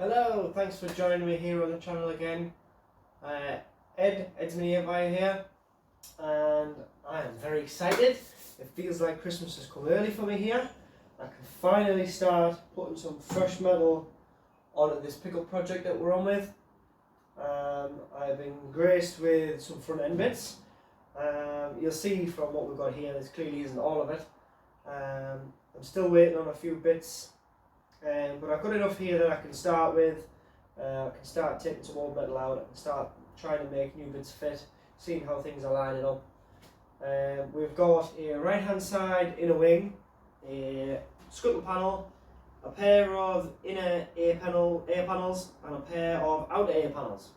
Hello, thanks for joining me here on the channel again. Edmund here, and I am very excited. It feels like Christmas has come early for me here. I can finally start putting some fresh metal onto this pickup project that we're on with. I've been graced with some front end bits. You'll see from what we've got here, this clearly isn't all of it. I'm still waiting on a few bits. But I've got enough here that I can start with. I can start taking some old metal out. I can start trying to make new bits fit, seeing how things are lining up. We've got a right hand side inner wing, a scuttle panel, a pair of inner A panels and a pair of outer A panels.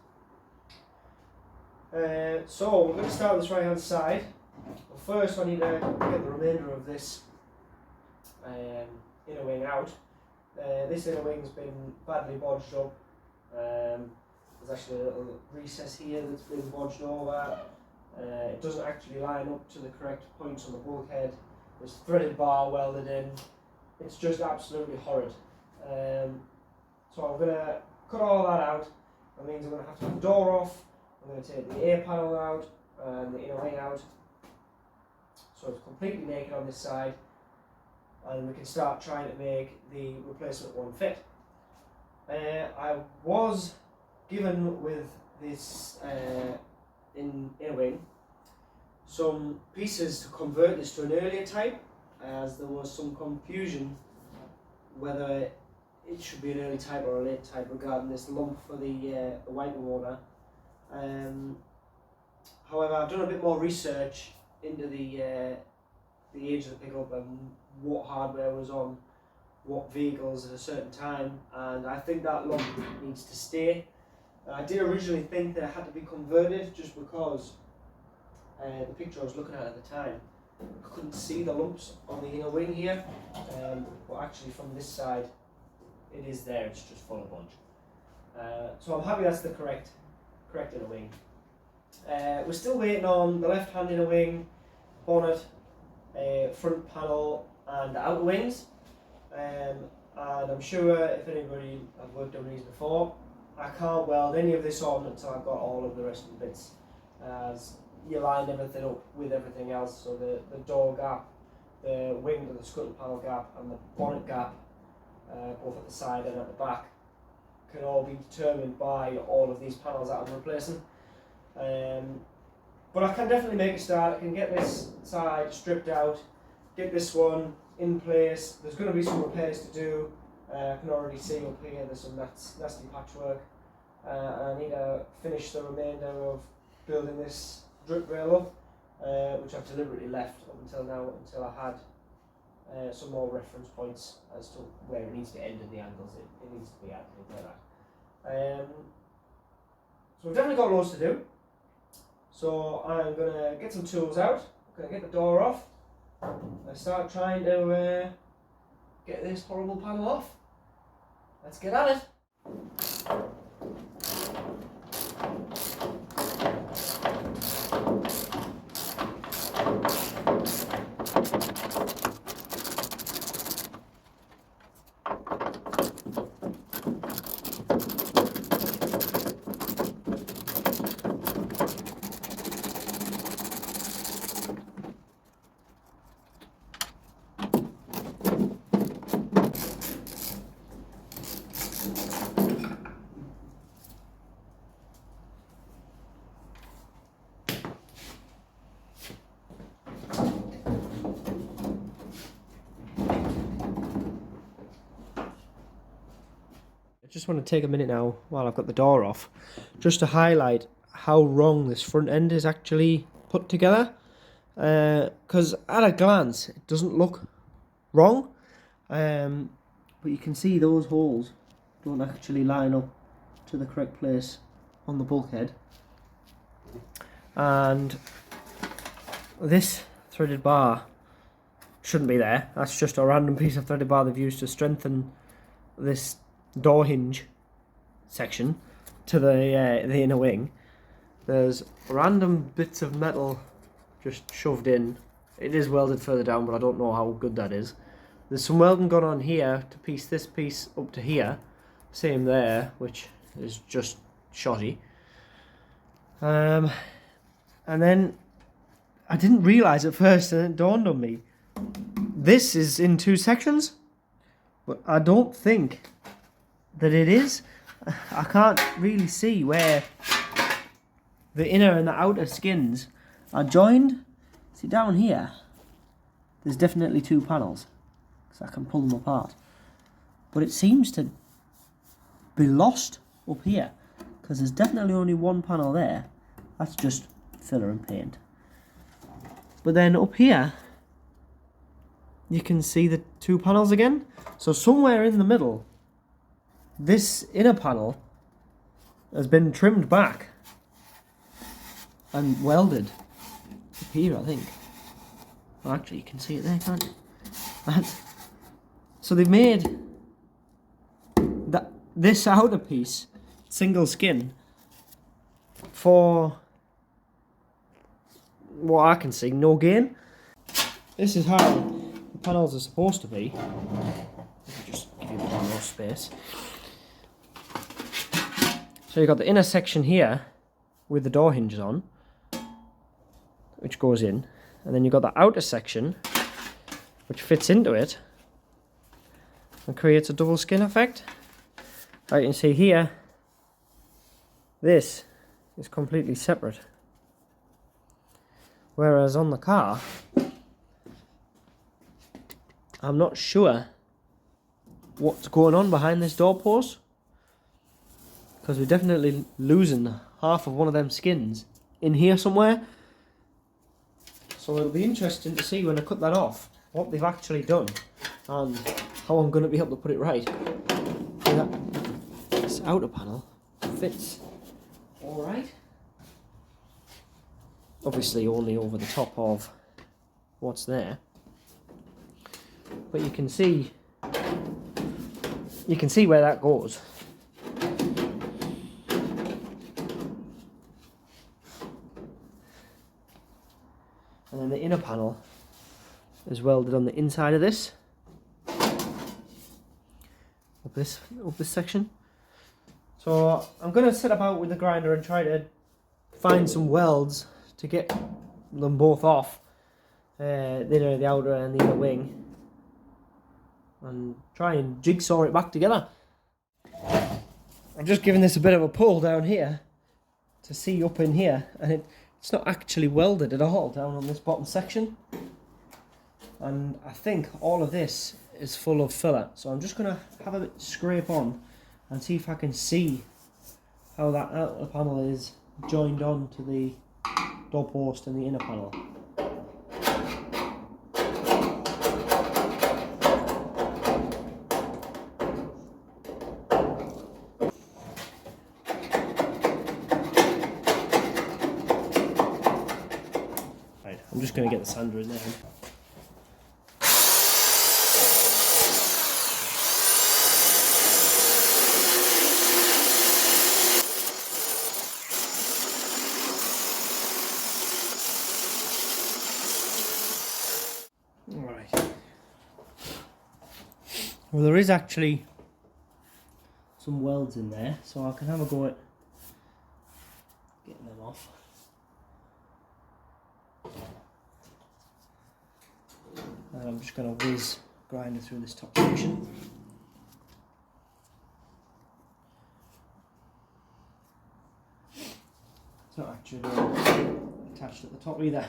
So we're going to start with this right hand side. But first I need to get the remainder of this inner wing out. This inner wing's been badly bodged up. There's actually a little recess here that's been bodged over. It doesn't actually line up to the correct points on the bulkhead. There's threaded bar welded in. It's just absolutely horrid. So I'm going to cut all that out. That means I'm going to have to have the door off. I'm going to take the A panel out and the inner wing out. So it's completely naked on this side. And we can start trying to make the replacement one fit. I was given with this inner wing some pieces to convert this to an earlier type, as there was some confusion whether it should be an early type or a late type regarding this lump for the wiper motor. However, I've done a bit more research into the age of the pickup and what hardware was on what vehicles at a certain time, and I think that lump needs to stay. I did originally think that it had to be converted just because the picture I was looking at the time, I couldn't see the lumps on the inner wing here, but actually from this side it is there, it's just full of bunch. So I'm happy that's the correct inner wing. We're still waiting on the left hand inner wing, bonnet, front panel and outer wings, and I'm sure if anybody have worked on these before, I can't weld any of this on until I've got all of the rest of the bits, as you line everything up with everything else. So the door gap, the wing to the scuttle panel gap and the bonnet gap, both at the side and at the back, can all be determined by all of these panels that I'm replacing. But I can definitely make a start. I can get this side stripped out, get this one in place. There's going to be some repairs to do. I can already see up here there's some nasty patchwork. And I need to finish the remainder of building this drip rail up, which I've deliberately left up until now, until I had some more reference points as to where it needs to end and the angles it needs to be at, things like that. So we've definitely got loads to do. So I'm going to get some tools out, I'm going to get the door off, and start trying to get this horrible panel off. Let's get at it. I just want to take a minute now while I've got the door off just to highlight how wrong this front end is actually put together, because at a glance it doesn't look wrong, but you can see those holes don't actually line up to the correct place on the bulkhead, and this threaded bar shouldn't be there. That's just a random piece of threaded bar they've used to strengthen this door hinge section to the inner wing. There's random bits of metal just shoved in. It is welded further down, but I don't know how good that is. There's some welding gone on here to piece this piece up to here. Same there, which is just shoddy. And then I didn't realise at first, and it dawned on me. This is in 2 sections, but I don't think that it is. I can't really see where the inner and the outer skins are joined. See down here, there's definitely 2 panels, because I can pull them apart. But it seems to be lost up here, because there's definitely only 1 panel there. That's just filler and paint. But then up here, you can see the 2 panels again. So somewhere in the middle, this inner panel has been trimmed back and welded up here, I think. Well, actually, you can see it there, can't you? So they've made this outer piece single skin for what I can see, no gain. This is how the panels are supposed to be. Let me just give you a bit more space. So you've got the inner section here with the door hinges on, which goes in, and then you've got the outer section which fits into it and creates a double skin effect. Like you can see here, this is completely separate. Whereas on the car, I'm not sure what's going on behind this doorpost, because we're definitely losing half of one of them skins in here somewhere. So it'll be interesting to see when I cut that off what they've actually done and how I'm going to be able to put it right. This outer panel fits alright. Obviously only over the top of what's there. But you can see where that goes. And then the inner panel is welded on the inside of this. Up this section. So I'm going to set about with the grinder and try to find some welds to get them both off. The inner, the outer and the inner wing. And try and jigsaw it back together. I'm just giving this a bit of a pull down here to see up in here, and it's not actually welded at all down on this bottom section. And I think all of this is full of filler, so I'm just going to have a bit scrape on and see if I can see how that outer panel is joined on to the doorpost and the inner panel. Right, I'm just going to get the sander in there. Well, there is actually some welds in there, so I can have a go at getting them off. And I'm just going to whiz grinder through this top section. It's not actually attached at the top either.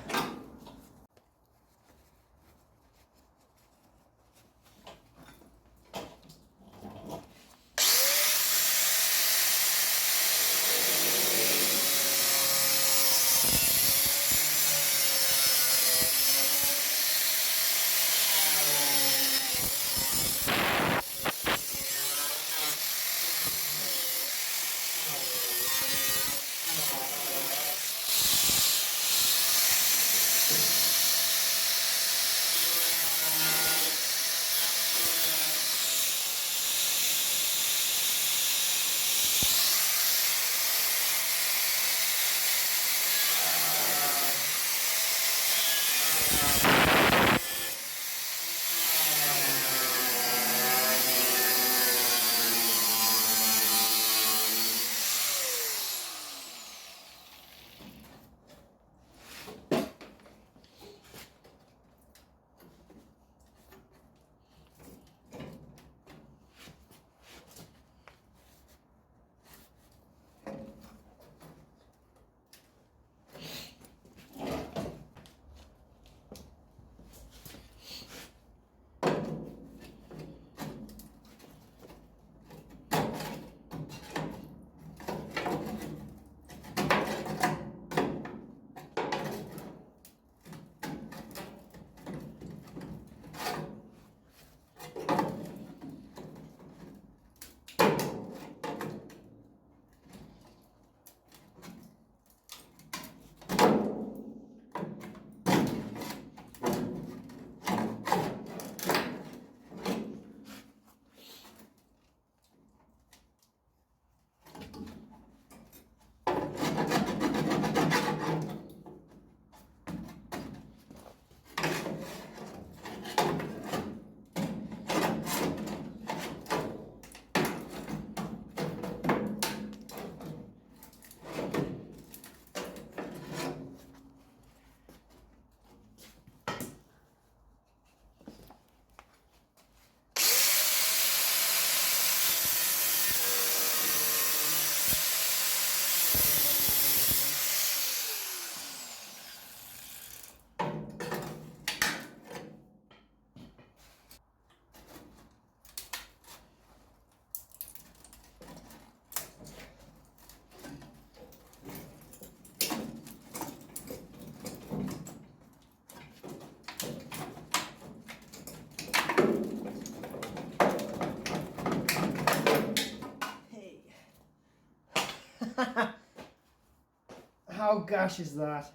How gash is that?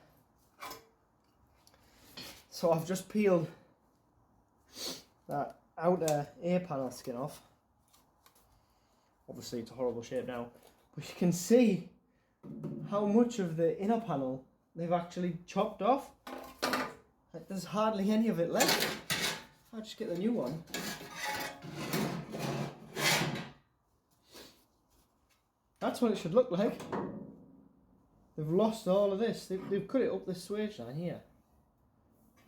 So I've just peeled that outer A panel skin off. Obviously it's a horrible shape now, but you can see how much of the inner panel they've actually chopped off. Like, there's hardly any of it left. I'll just get the new one. That's what it should look like. They've lost all of this. They've cut it up this swage line here.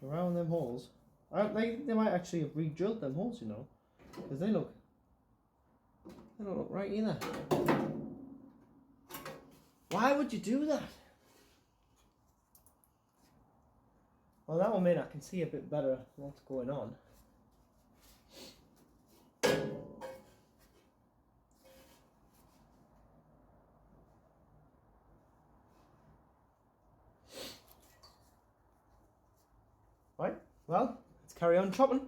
Around them holes. They might actually have re-drilled them holes, you know. Because they don't look right either. Why would you do that? Well, that one mean I can see a bit better what's going on. Right, well, let's carry on chopping.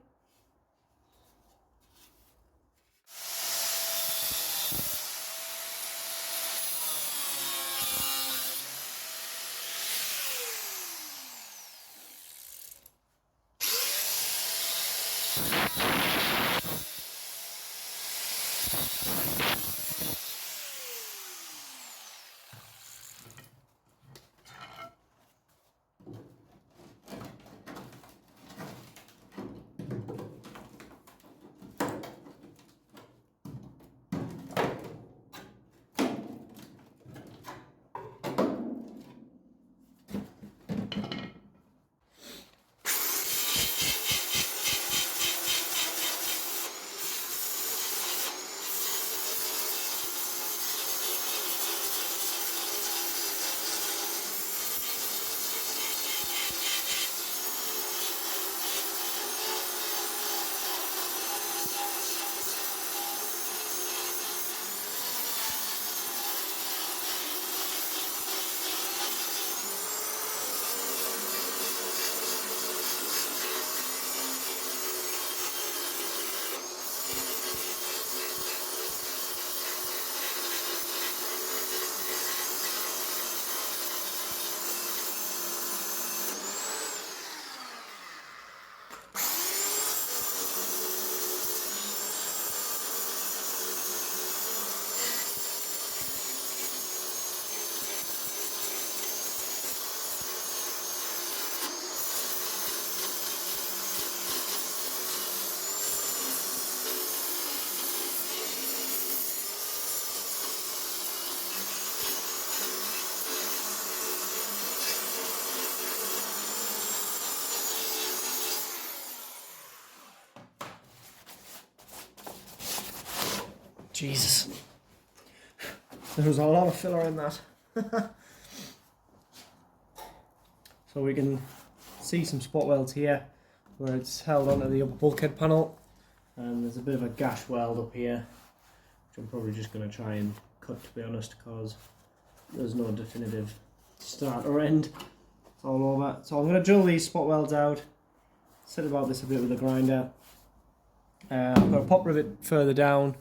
Jesus. There was a lot of filler in that. So we can see some spot welds here where it's held onto the upper bulkhead panel, and there's a bit of a gash weld up here, which I'm probably just going to try and cut, to be honest, because there's no definitive start or end. It's all over. So I'm going to drill these spot welds out, set about this a bit with a grinder. I've got a pop rivet further down,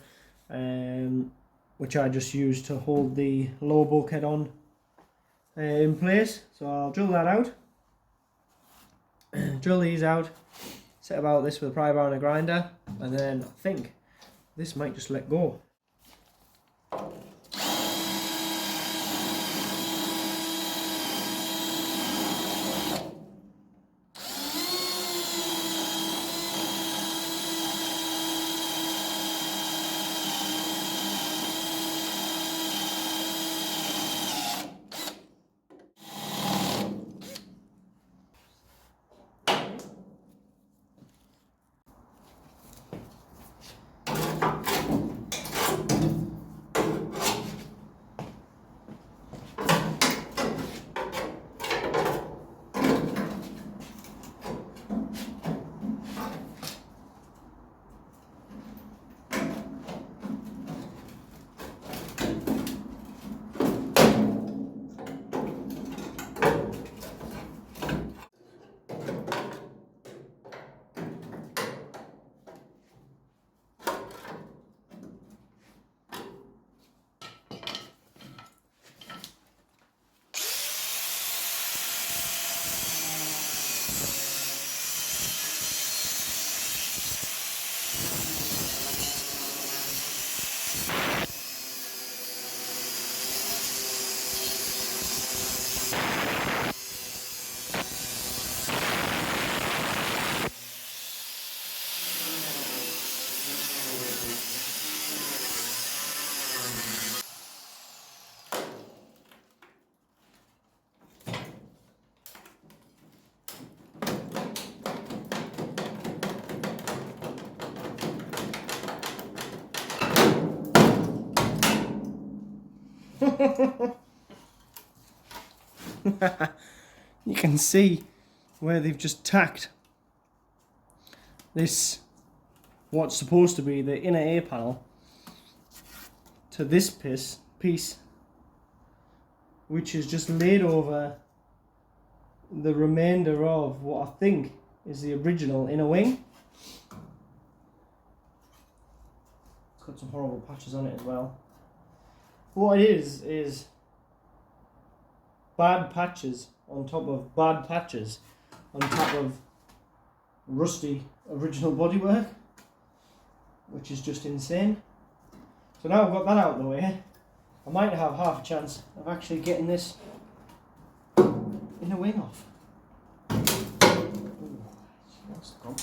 which I just used to hold the lower bulkhead on in place. So I'll drill that out, drill these out, set about this with a pry bar and a grinder, and then I think this might just let go. You can see where they've just tacked this, what's supposed to be the inner A panel, to this piece, which is just laid over the remainder of what I think is the original inner wing. It's got some horrible patches on it as well. What it is bad patches on top of bad patches on top of rusty original bodywork, which is just insane. So now I've got that out of the way, I might have half a chance of actually getting this inner wing off. Ooh, that's gone.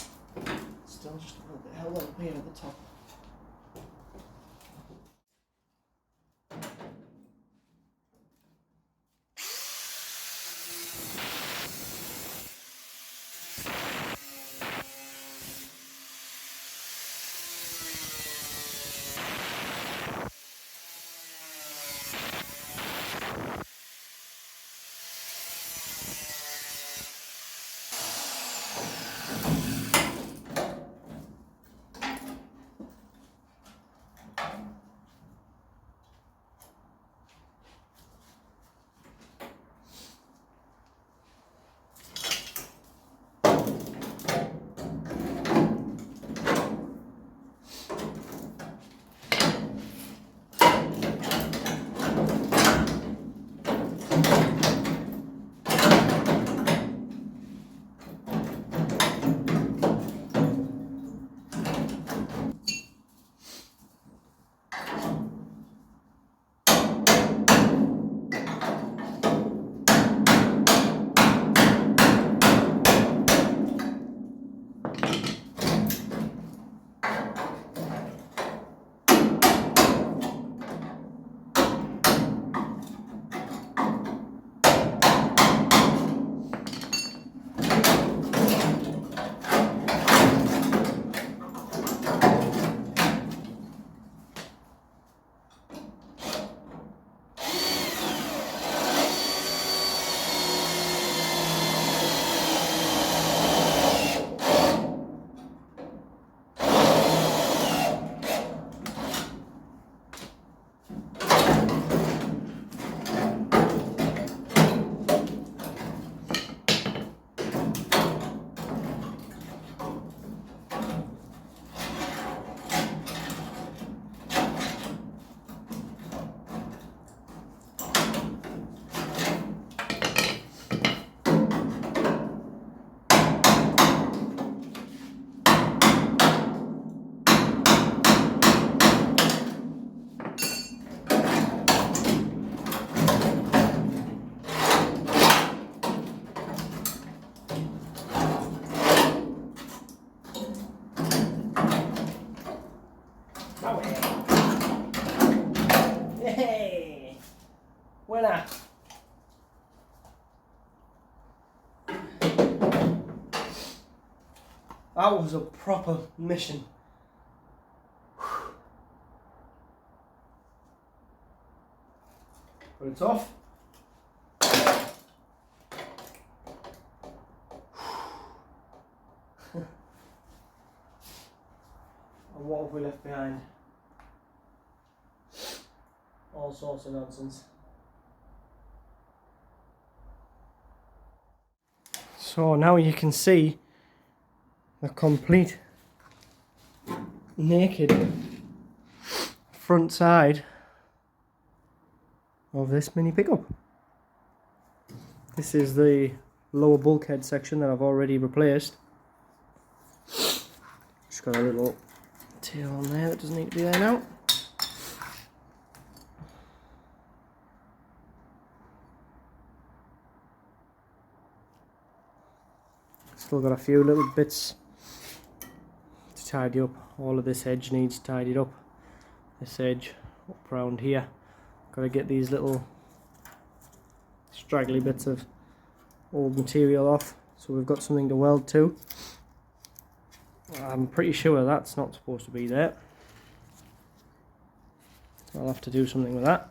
Still just a little bit held up here at the top. Hey! Winner! That was a proper mission. But it's off. And what have we left behind? All sorts of nonsense. So now you can see the complete naked front side of this mini pickup. This is the lower bulkhead section that I've already replaced. Just got a little tail on there that doesn't need to be there now. Still got a few little bits to tidy up. All of this edge needs tidied up. This edge up around here. Got to get these little straggly bits of old material off so we've got something to weld to. I'm pretty sure that's not supposed to be there. So I'll have to do something with that.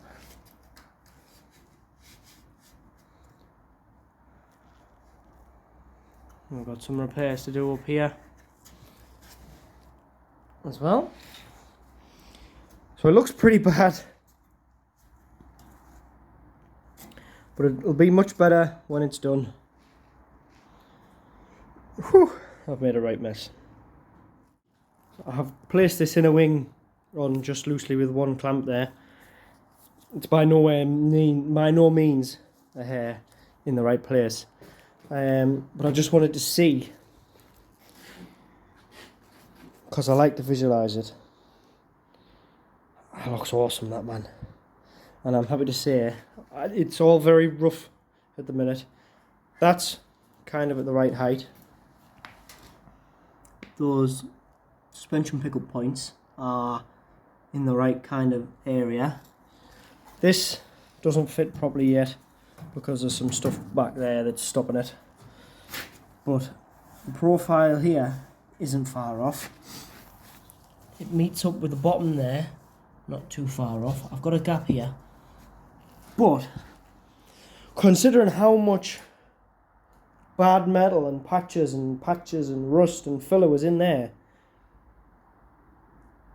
We've got some repairs to do up here as well. So it looks pretty bad, but it'll be much better when it's done. Whew, I've made a right mess. I have placed this in a wing on just loosely with one clamp there. It's by no means a hair in the right place, but I just wanted to see, because I like to visualise it. That looks awesome, that, man. And I'm happy to say it's all very rough at the minute. That's kind of at the right height. Those suspension pickup points are in the right kind of area. This doesn't fit properly yet because there's some stuff back there that's stopping it. But the profile here isn't far off. It meets up with the bottom there, not too far off. I've got a gap here. But considering how much bad metal and patches and rust and filler was in there,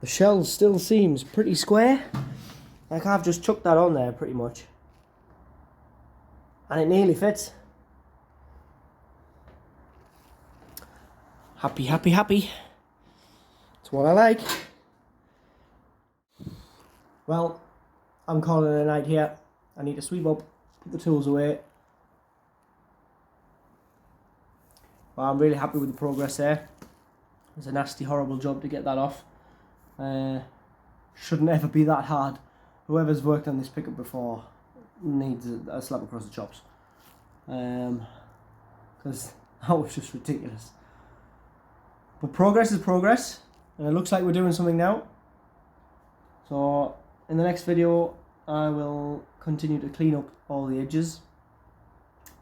the shell still seems pretty square. Like, I've just chucked that on there pretty much, and it nearly fits. Happy, happy, happy. That's what I like. Well, I'm calling it a night here. I need to sweep up, put the tools away. But I'm really happy with the progress there. It's a nasty, horrible job to get that off. Shouldn't ever be that hard. Whoever's worked on this pickup before needs a slap across the chops. Because that was just ridiculous. But progress is progress, and it looks like we're doing something now. So in the next video I will continue to clean up all the edges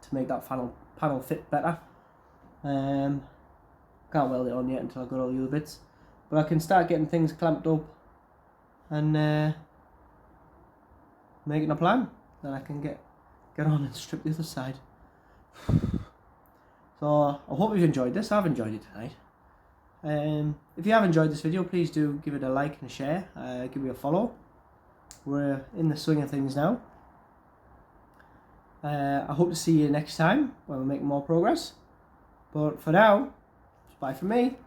to make that panel fit better. Can't weld it on yet until I've got all the other bits, but I can start getting things clamped up and making a plan that I can get on and strip the other side. So I hope you've enjoyed this. I've enjoyed it tonight. If you have enjoyed this video, please do give it a like and a share. Give me a follow. We're in the swing of things now. I hope to see you next time when we're making more progress. But for now, it's bye from me.